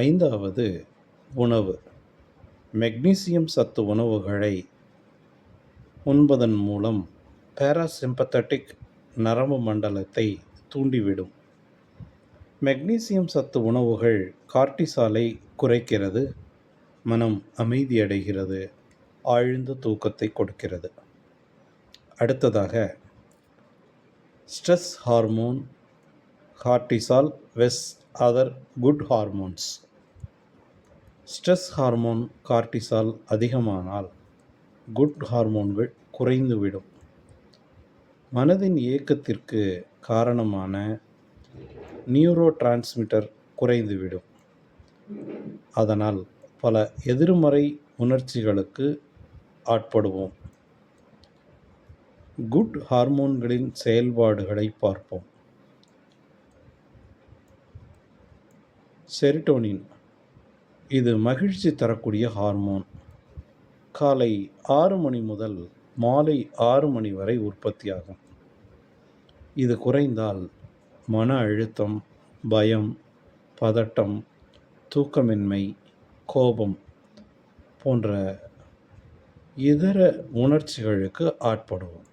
ஐந்தாவது உணவு. மெக்னீசியம் சத்து உணவுகளை உண்பதன் மூலம் பாராசிம்பத்தட்டிக் நரம்பு மண்டலத்தை தூண்டிவிடும். மெக்னீசியம் சத்து உணவுகள் கார்டிசாலை குறைக்கிறது, மனம் அமைதியடைகிறது, ஆழ்ந்த தூக்கத்தை கொடுக்கிறது. அடுத்ததாக stress hormone, cortisol versus other good hormones. Stress hormone cortisol அதிகமானால் குட் ஹார்மோன்கள் குறைந்துவிடும். மனதின் இயக்கத்திற்கு காரணமான நியூரோ டிரான்ஸ்மிட்டர் குறைந்துவிடும். அதனால் பல எதிர்மறை உணர்ச்சிகளுக்கு ஆட்படுவோம். குட் ஹார்மோன்களின் செயல்பாடுகளை பார்ப்போம். செரிட்டோனின், இது மகிழ்ச்சி தரக்கூடிய ஹார்மோன். காலை 6 மணி முதல் மாலை 6 மணி வரை உற்பத்தியாகும். இது குறைந்தால் மன அழுத்தம், பயம், பதட்டம், தூக்கமின்மை, கோபம் போன்ற இதர உணர்ச்சிகளுக்கு ஆட்படுவோம்.